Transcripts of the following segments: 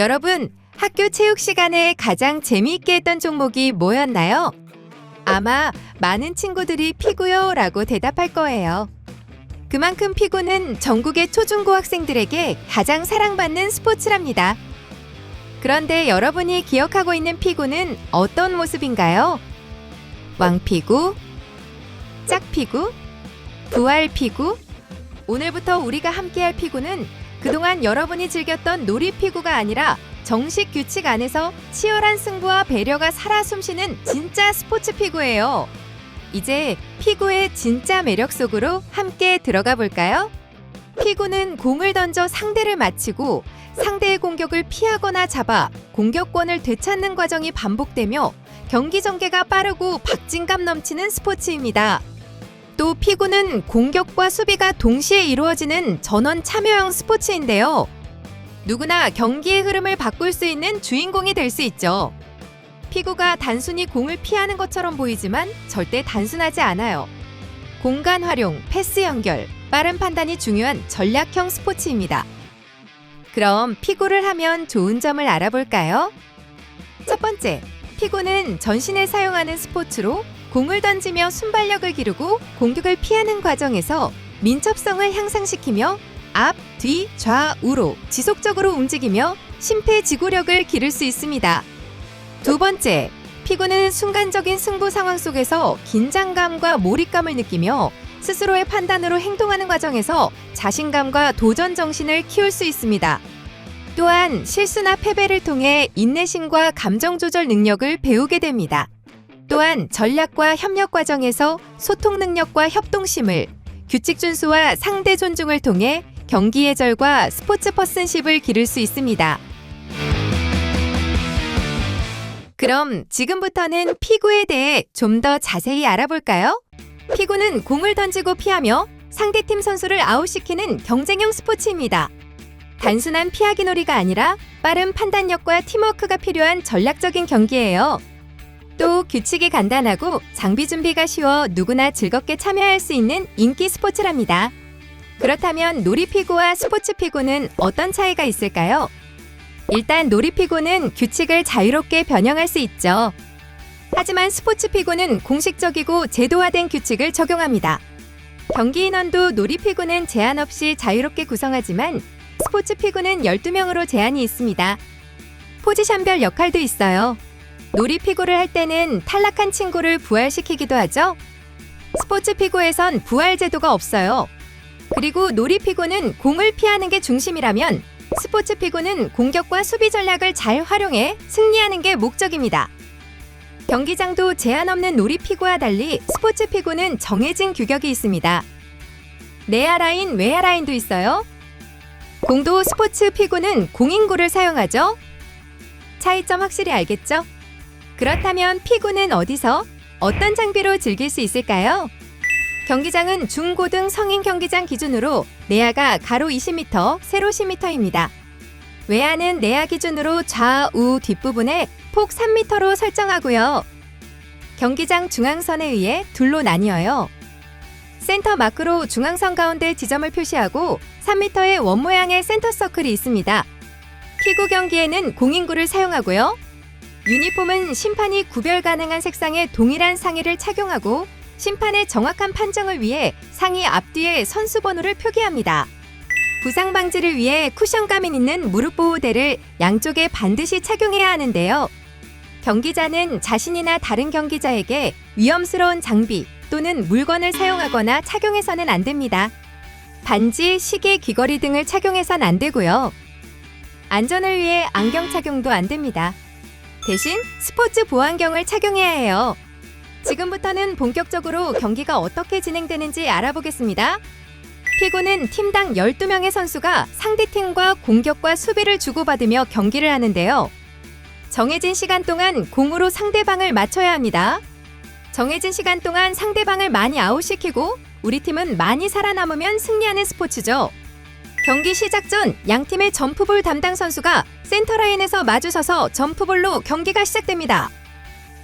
여러분, 학교 체육 시간에 가장 재미있게 했던 종목이 뭐였나요? 아마 많은 친구들이 피구요 라고 대답할 거예요. 그만큼 피구는 전국의 초중고 학생들에게 가장 사랑받는 스포츠랍니다. 그런데 여러분이 기억하고 있는 피구는 어떤 모습인가요? 왕피구, 짝피구, 부활피구? 오늘부터 우리가 함께할 피구는 그동안 여러분이 즐겼던 놀이피구가 아니라 정식 규칙 안에서 치열한 승부와 배려가 살아 숨쉬는 진짜 스포츠 피구예요. 이제 피구의 진짜 매력 속으로 함께 들어가 볼까요? 피구는 공을 던져 상대를 맞히고 상대의 공격을 피하거나 잡아 공격권을 되찾는 과정이 반복되며 경기 전개가 빠르고 박진감 넘치는 스포츠입니다. 또 피구는 공격과 수비가 동시에 이루어지는 전원 참여형 스포츠인데요. 누구나 경기의 흐름을 바꿀 수 있는 주인공이 될 수 있죠. 피구가 단순히 공을 피하는 것처럼 보이지만 절대 단순하지 않아요. 공간 활용, 패스 연결, 빠른 판단이 중요한 전략형 스포츠입니다. 그럼 피구를 하면 좋은 점을 알아볼까요? 첫 번째, 피구는 전신을 사용하는 스포츠로 공을 던지며 순발력을 기르고 공격을 피하는 과정에서 민첩성을 향상시키며 앞, 뒤, 좌우로 지속적으로 움직이며 심폐지구력을 기를 수 있습니다. 두 번째, 피구는 순간적인 승부 상황 속에서 긴장감과 몰입감을 느끼며 스스로의 판단으로 행동하는 과정에서 자신감과 도전 정신을 키울 수 있습니다. 또한 실수나 패배를 통해 인내심과 감정 조절 능력을 배우게 됩니다. 또한 전략과 협력 과정에서 소통 능력과 협동심을, 규칙 준수와 상대 존중을 통해 경기 예절과 스포츠 퍼슨십을 기를 수 있습니다. 그럼 지금부터는 피구에 대해 좀 더 자세히 알아볼까요? 피구는 공을 던지고 피하며 상대팀 선수를 아웃시키는 경쟁형 스포츠입니다. 단순한 피하기 놀이가 아니라 빠른 판단력과 팀워크가 필요한 전략적인 경기예요. 또 규칙이 간단하고 장비 준비가 쉬워 누구나 즐겁게 참여할 수 있는 인기 스포츠랍니다. 그렇다면 놀이피구와 스포츠피구는 어떤 차이가 있을까요? 일단 놀이피구는 규칙을 자유롭게 변형할 수 있죠. 하지만 스포츠피구는 공식적이고 제도화된 규칙을 적용합니다. 경기 인원도 놀이피구는 제한 없이 자유롭게 구성하지만 스포츠피구는 12명으로 제한이 있습니다. 포지션별 역할도 있어요. 놀이피구를 할 때는 탈락한 친구를 부활시키기도 하죠. 스포츠피구에선 부활 제도가 없어요. 그리고 놀이피구는 공을 피하는 게 중심이라면 스포츠피구는 공격과 수비 전략을 잘 활용해 승리하는 게 목적입니다. 경기장도 제한 없는 놀이피구와 달리 스포츠피구는 정해진 규격이 있습니다. 내야 라인, 외야 라인도 있어요. 공도 스포츠피구는 공인구를 사용하죠. 차이점 확실히 알겠죠? 그렇다면 피구는 어디서, 어떤 장비로 즐길 수 있을까요? 경기장은 중고등 성인 경기장 기준으로 내야가 가로 20m, 세로 10m입니다. 외야는 내야 기준으로 좌우 뒷부분에 폭 3m로 설정하고요. 경기장 중앙선에 의해 둘로 나뉘어요. 센터 마크로 중앙선 가운데 지점을 표시하고 3m의 원 모양의 센터 서클이 있습니다. 피구 경기에는 공인구를 사용하고요. 유니폼은 심판이 구별 가능한 색상의 동일한 상의를 착용하고 심판의 정확한 판정을 위해 상의 앞뒤에 선수 번호를 표기합니다. 부상 방지를 위해 쿠션감이 있는 무릎 보호대를 양쪽에 반드시 착용해야 하는데요. 경기자는 자신이나 다른 경기자에게 위험스러운 장비 또는 물건을 사용하거나 착용해서는 안 됩니다. 반지, 시계, 귀걸이 등을 착용해서는 안 되고요. 안전을 위해 안경 착용도 안 됩니다. 대신 스포츠 보안경을 착용해야 해요. 지금부터는 본격적으로 경기가 어떻게 진행되는지 알아보겠습니다. 피구는 팀당 12명의 선수가 상대팀과 공격과 수비를 주고받으며 경기를 하는데요. 정해진 시간 동안 공으로 상대방을 맞춰야 합니다. 정해진 시간 동안 상대방을 많이 아웃시키고 우리 팀은 많이 살아남으면 승리하는 스포츠죠. 경기 시작 전 양팀의 점프볼 담당 선수가 센터라인에서 마주서서 점프볼로 경기가 시작됩니다.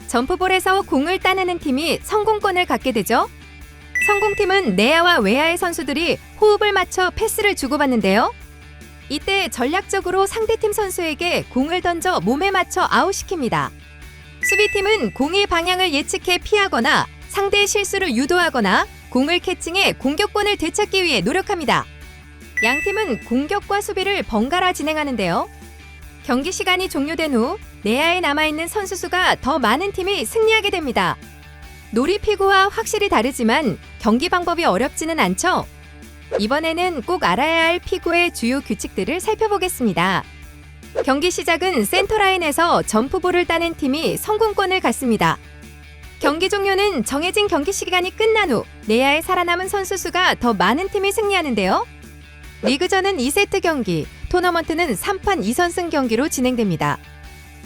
점프볼에서 공을 따내는 팀이 성공권을 갖게 되죠. 성공팀은 내야와 외야의 선수들이 호흡을 맞춰 패스를 주고받는데요. 이때 전략적으로 상대팀 선수에게 공을 던져 몸에 맞춰 아웃시킵니다. 수비팀은 공의 방향을 예측해 피하거나 상대의 실수를 유도하거나 공을 캐칭해 공격권을 되찾기 위해 노력합니다. 양 팀은 공격과 수비를 번갈아 진행하는데요. 경기 시간이 종료된 후 내야에 남아있는 선수 수가 더 많은 팀이 승리하게 됩니다. 놀이피구와 확실히 다르지만 경기 방법이 어렵지는 않죠? 이번에는 꼭 알아야 할 피구의 주요 규칙들을 살펴보겠습니다. 경기 시작은 센터라인에서 점프볼을 따는 팀이 성공권을 갖습니다. 경기 종료는 정해진 경기 시간이 끝난 후 내야에 살아남은 선수 수가 더 많은 팀이 승리하는데요. 리그전은 2세트 경기, 토너먼트는 3판 2선승 경기로 진행됩니다.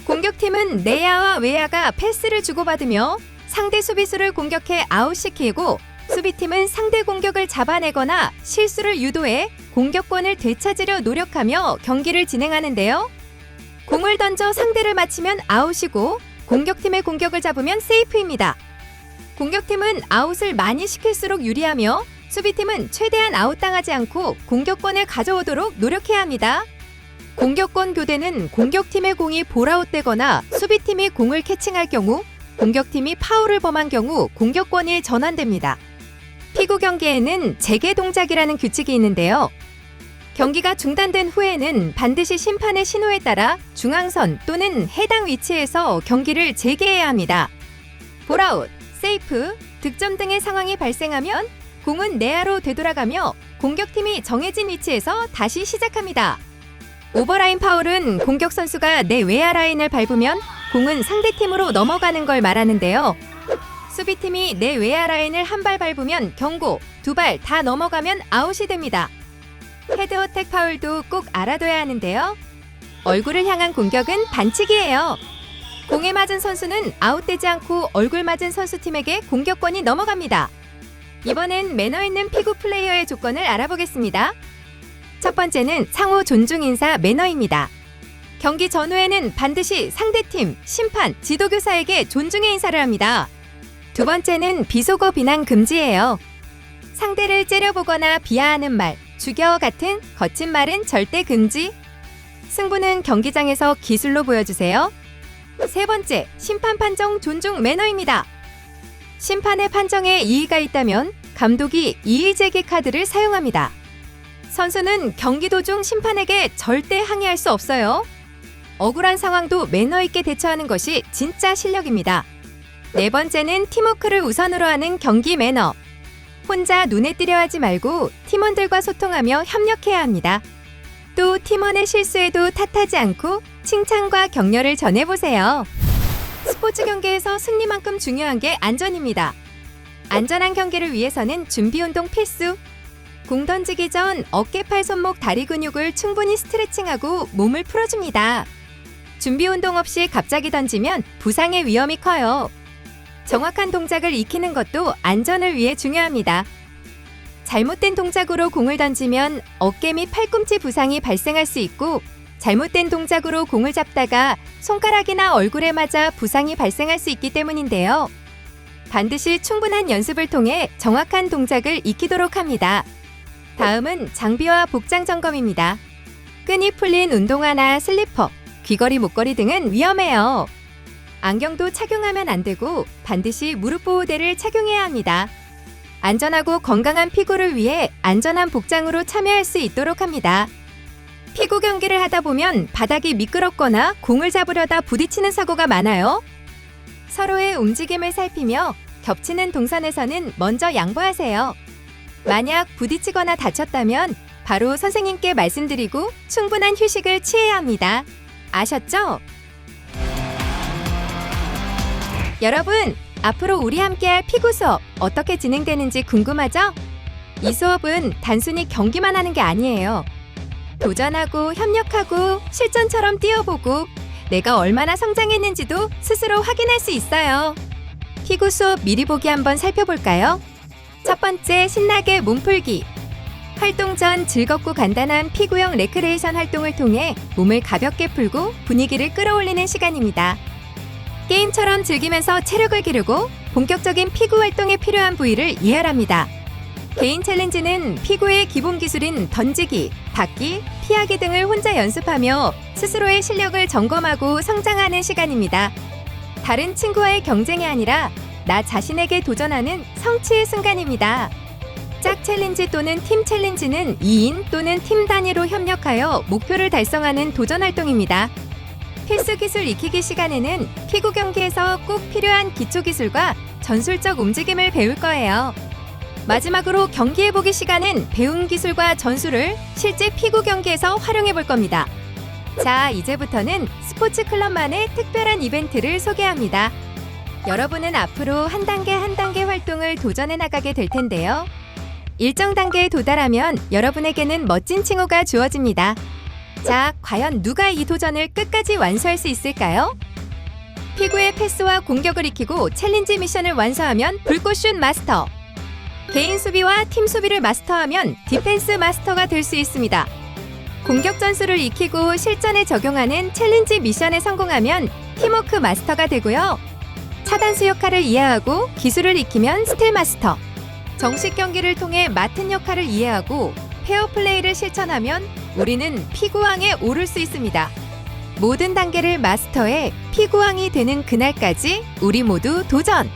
공격팀은 내야와 외야가 패스를 주고받으며 상대 수비수를 공격해 아웃시키고 수비팀은 상대 공격을 잡아내거나 실수를 유도해 공격권을 되찾으려 노력하며 경기를 진행하는데요. 공을 던져 상대를 맞히면 아웃이고 공격팀의 공격을 잡으면 세이프입니다. 공격팀은 아웃을 많이 시킬수록 유리하며 수비팀은 최대한 아웃당하지 않고 공격권을 가져오도록 노력해야 합니다. 공격권 교대는 공격팀의 공이 볼아웃되거나 수비팀이 공을 캐칭할 경우 공격팀이 파울을 범한 경우 공격권이 전환됩니다. 피구 경기에는 재개 동작이라는 규칙이 있는데요. 경기가 중단된 후에는 반드시 심판의 신호에 따라 중앙선 또는 해당 위치에서 경기를 재개해야 합니다. 볼아웃, 세이프, 득점 등의 상황이 발생하면 공은 내야로 되돌아가며 공격팀이 정해진 위치에서 다시 시작합니다. 오버라인 파울은 공격 선수가 내 외야 라인을 밟으면 공은 상대팀으로 넘어가는 걸 말하는데요. 수비팀이 내 외야 라인을 한 발 밟으면 경고, 두 발 다 넘어가면 아웃이 됩니다. 헤드 어택 파울도 꼭 알아둬야 하는데요. 얼굴을 향한 공격은 반칙이에요. 공에 맞은 선수는 아웃되지 않고 얼굴 맞은 선수팀에게 공격권이 넘어갑니다. 이번엔 매너 있는 피구 플레이어의 조건을 알아보겠습니다. 첫 번째는 상호 존중 인사 매너입니다. 경기 전후에는 반드시 상대팀, 심판, 지도교사에게 존중의 인사를 합니다. 두 번째는 비속어 비난 금지예요. 상대를 째려보거나 비하하는 말, 죽여 같은 거친 말은 절대 금지. 승부는 경기장에서 기술로 보여주세요. 세 번째, 심판 판정 존중 매너입니다. 심판의 판정에 이의가 있다면 감독이 이의제기 카드를 사용합니다. 선수는 경기 도중 심판에게 절대 항의할 수 없어요. 억울한 상황도 매너 있게 대처하는 것이 진짜 실력입니다. 네 번째는 팀워크를 우선으로 하는 경기 매너. 혼자 눈에 띄려 하지 말고 팀원들과 소통하며 협력해야 합니다. 또 팀원의 실수에도 탓하지 않고 칭찬과 격려를 전해보세요. 스포츠 경기에서 승리만큼 중요한 게 안전입니다. 안전한 경기를 위해서는 준비 운동 필수. 공 던지기 전 어깨, 팔, 손목, 다리 근육을 충분히 스트레칭하고 몸을 풀어줍니다. 준비 운동 없이 갑자기 던지면 부상의 위험이 커요. 정확한 동작을 익히는 것도 안전을 위해 중요합니다. 잘못된 동작으로 공을 던지면 어깨 및 팔꿈치 부상이 발생할 수 있고 잘못된 동작으로 공을 잡다가 손가락이나 얼굴에 맞아 부상이 발생할 수 있기 때문인데요. 반드시 충분한 연습을 통해 정확한 동작을 익히도록 합니다. 다음은 장비와 복장 점검입니다. 끈이 풀린 운동화나 슬리퍼, 귀걸이, 목걸이 등은 위험해요. 안경도 착용하면 안 되고 반드시 무릎 보호대를 착용해야 합니다. 안전하고 건강한 피구를 위해 안전한 복장으로 참여할 수 있도록 합니다. 피구 경기를 하다 보면 바닥이 미끄럽거나 공을 잡으려다 부딪히는 사고가 많아요. 서로의 움직임을 살피며 겹치는 동선에서는 먼저 양보하세요. 만약 부딪히거나 다쳤다면 바로 선생님께 말씀드리고 충분한 휴식을 취해야 합니다. 아셨죠? 여러분, 앞으로 우리 함께할 피구 수업 어떻게 진행되는지 궁금하죠? 이 수업은 단순히 경기만 하는 게 아니에요. 도전하고 협력하고 실전처럼 뛰어보고 내가 얼마나 성장했는지도 스스로 확인할 수 있어요. 피구 수업 미리 보기 한번 살펴볼까요? 첫 번째, 신나게 몸풀기. 활동 전 즐겁고 간단한 피구형 레크레이션 활동을 통해 몸을 가볍게 풀고 분위기를 끌어올리는 시간입니다. 게임처럼 즐기면서 체력을 기르고 본격적인 피구 활동에 필요한 부위를 이해합니다. 개인 챌린지는 피구의 기본 기술인 던지기, 받기, 피하기 등을 혼자 연습하며 스스로의 실력을 점검하고 성장하는 시간입니다. 다른 친구와의 경쟁이 아니라 나 자신에게 도전하는 성취의 순간입니다. 짝 챌린지 또는 팀 챌린지는 2인 또는 팀 단위로 협력하여 목표를 달성하는 도전 활동입니다. 필수 기술 익히기 시간에는 피구 경기에서 꼭 필요한 기초 기술과 전술적 움직임을 배울 거예요. 마지막으로 경기해보기 시간은 배운 기술과 전술을 실제 피구 경기에서 활용해 볼 겁니다. 자, 이제부터는 스포츠 클럽만의 특별한 이벤트를 소개합니다. 여러분은 앞으로 한 단계 한 단계 활동을 도전해 나가게 될 텐데요. 일정 단계에 도달하면 여러분에게는 멋진 칭호가 주어집니다. 자, 과연 누가 이 도전을 끝까지 완수할 수 있을까요? 피구의 패스와 공격을 익히고 챌린지 미션을 완수하면 불꽃슛 마스터. 개인 수비와 팀 수비를 마스터하면 디펜스 마스터가 될 수 있습니다. 공격 전술을 익히고 실전에 적용하는 챌린지 미션에 성공하면 팀워크 마스터가 되고요. 차단수 역할을 이해하고 기술을 익히면 스틸 마스터. 정식 경기를 통해 맡은 역할을 이해하고 페어플레이를 실천하면 우리는 피구왕에 오를 수 있습니다. 모든 단계를 마스터해 피구왕이 되는 그날까지 우리 모두 도전!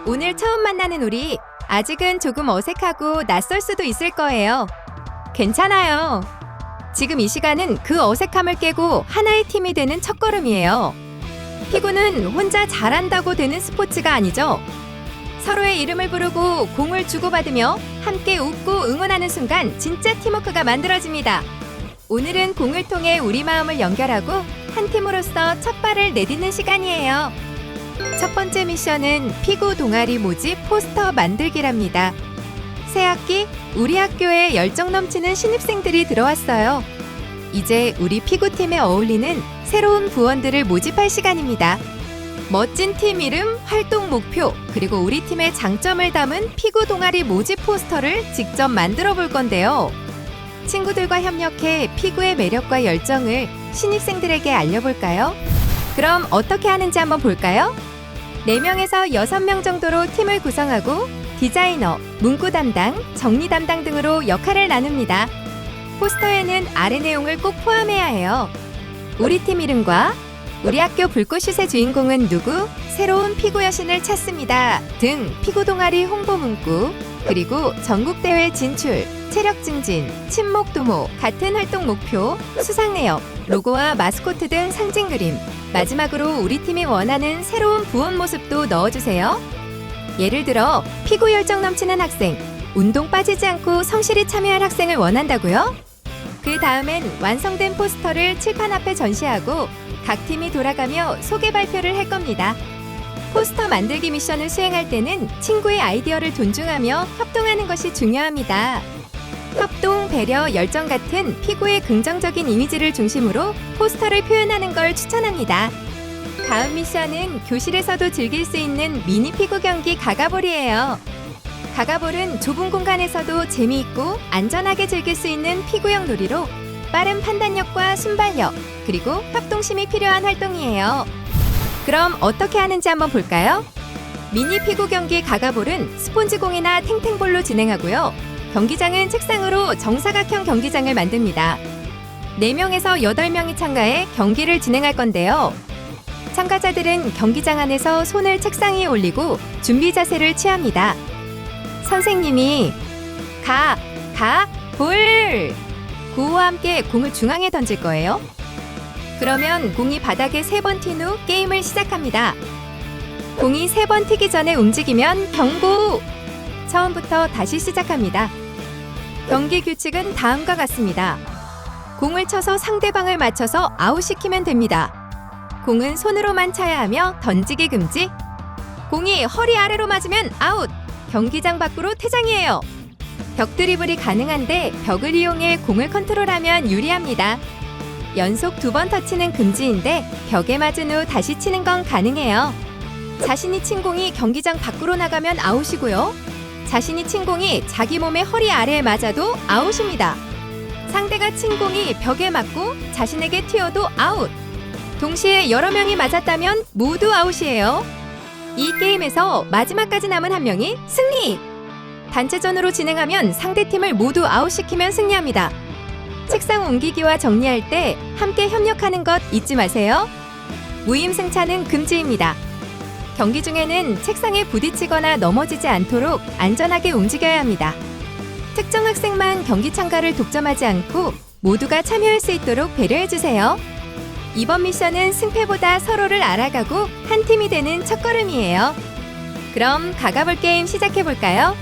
오늘 처음 만나는 우리, 아직은 조금 어색하고 낯설 수도 있을 거예요. 괜찮아요. 지금 이 시간은 그 어색함을 깨고 하나의 팀이 되는 첫걸음이에요. 피구는 혼자 잘한다고 되는 스포츠가 아니죠. 서로의 이름을 부르고 공을 주고받으며 함께 웃고 응원하는 순간 진짜 팀워크가 만들어집니다. 오늘은 공을 통해 우리 마음을 연결하고 한 팀으로서 첫 발을 내딛는 시간이에요. 첫 번째 미션은 피구 동아리 모집 포스터 만들기랍니다. 새 학기 우리 학교에 열정 넘치는 신입생들이 들어왔어요. 이제 우리 피구팀에 어울리는 새로운 부원들을 모집할 시간입니다. 멋진 팀 이름, 활동 목표, 그리고 우리 팀의 장점을 담은 피구 동아리 모집 포스터를 직접 만들어 볼 건데요. 친구들과 협력해 피구의 매력과 열정을 신입생들에게 알려볼까요? 그럼 어떻게 하는지 한번 볼까요? 4명에서 6명 정도로 팀을 구성하고 디자이너, 문구 담당, 정리 담당 등으로 역할을 나눕니다. 포스터에는 아래 내용을 꼭 포함해야 해요. 우리 팀 이름과 우리 학교 불꽃슛의 주인공은 누구? 새로운 피구 여신을 찾습니다. 등 피구 동아리 홍보 문구, 그리고 전국대회 진출, 체력 증진, 친목 도모, 같은 활동 목표, 수상 내역, 로고와 마스코트 등 상징 그림, 마지막으로 우리 팀이 원하는 새로운 부원 모습도 넣어주세요. 예를 들어 피구 열정 넘치는 학생, 운동 빠지지 않고 성실히 참여할 학생을 원한다고요? 그 다음엔 완성된 포스터를 칠판 앞에 전시하고 각 팀이 돌아가며 소개 발표를 할 겁니다. 포스터 만들기 미션을 수행할 때는 친구의 아이디어를 존중하며 협동하는 것이 중요합니다. 협동, 배려, 열정 같은 피구의 긍정적인 이미지를 중심으로 포스터를 표현하는 걸 추천합니다. 다음 미션은 교실에서도 즐길 수 있는 미니 피구 경기 가가볼이에요. 가가볼은 좁은 공간에서도 재미있고 안전하게 즐길 수 있는 피구형 놀이로 빠른 판단력과 순발력, 그리고 협동심이 필요한 활동이에요. 그럼 어떻게 하는지 한번 볼까요? 미니 피구 경기 가가볼은 스폰지공이나 탱탱볼로 진행하고요. 경기장은 책상으로 정사각형 경기장을 만듭니다. 4명에서 8명이 참가해 경기를 진행할 건데요. 참가자들은 경기장 안에서 손을 책상 위에 올리고 준비 자세를 취합니다. 선생님이 볼! 구호와 함께 공을 중앙에 던질 거예요. 그러면 공이 바닥에 3번 튄 후 게임을 시작합니다. 공이 3번 튀기 전에 움직이면 경고! 처음부터 다시 시작합니다. 경기 규칙은 다음과 같습니다. 공을 쳐서 상대방을 맞춰서 아웃시키면 됩니다. 공은 손으로만 차야 하며 던지기 금지. 공이 허리 아래로 맞으면 아웃! 경기장 밖으로 퇴장이에요. 벽 드리블이 가능한데 벽을 이용해 공을 컨트롤하면 유리합니다. 연속 2번 터치는 금지인데 벽에 맞은 후 다시 치는 건 가능해요. 자신이 친 공이 경기장 밖으로 나가면 아웃이고요. 자신이 친 공이 자기 몸의 허리 아래에 맞아도 아웃입니다. 상대가 친 공이 벽에 맞고 자신에게 튀어도 아웃. 동시에 여러 명이 맞았다면 모두 아웃이에요. 이 게임에서 마지막까지 남은 한 명이 승리! 단체전으로 진행하면 상대팀을 모두 아웃시키면 승리합니다. 책상 옮기기와 정리할 때 함께 협력하는 것 잊지 마세요. 무임승차는 금지입니다. 경기 중에는 책상에 부딪히거나 넘어지지 않도록 안전하게 움직여야 합니다. 특정 학생만 경기 참가를 독점하지 않고 모두가 참여할 수 있도록 배려해주세요. 이번 미션은 승패보다 서로를 알아가고 한 팀이 되는 첫걸음이에요. 그럼 가가볼 게임 시작해볼까요?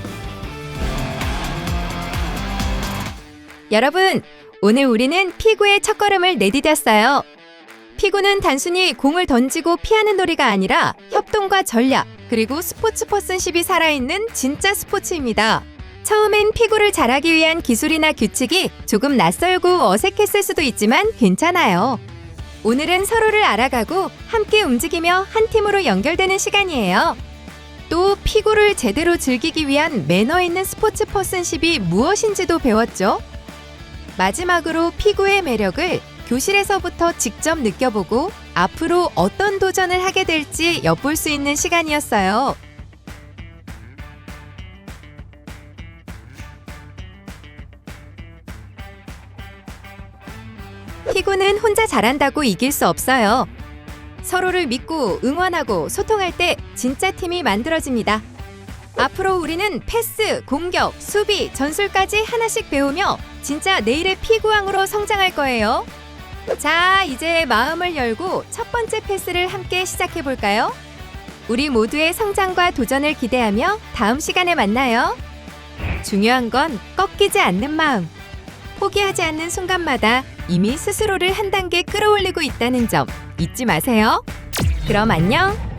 여러분, 오늘 우리는 피구의 첫걸음을 내디뎠어요. 피구는 단순히 공을 던지고 피하는 놀이가 아니라 협동과 전략, 그리고 스포츠 퍼슨십이 살아있는 진짜 스포츠입니다. 처음엔 피구를 잘하기 위한 기술이나 규칙이 조금 낯설고 어색했을 수도 있지만 괜찮아요. 오늘은 서로를 알아가고 함께 움직이며 한 팀으로 연결되는 시간이에요. 또 피구를 제대로 즐기기 위한 매너 있는 스포츠 퍼슨십이 무엇인지도 배웠죠. 마지막으로 피구의 매력을 교실에서부터 직접 느껴보고 앞으로 어떤 도전을 하게 될지 엿볼 수 있는 시간이었어요. 피구는 혼자 잘한다고 이길 수 없어요. 서로를 믿고 응원하고 소통할 때 진짜 팀이 만들어집니다. 앞으로 우리는 패스, 공격, 수비, 전술까지 하나씩 배우며 진짜 내일의 피구왕으로 성장할 거예요. 자, 이제 마음을 열고 첫 번째 패스를 함께 시작해볼까요? 우리 모두의 성장과 도전을 기대하며 다음 시간에 만나요. 중요한 건 꺾이지 않는 마음. 포기하지 않는 순간마다 이미 스스로를 한 단계 끌어올리고 있다는 점 잊지 마세요. 그럼 안녕!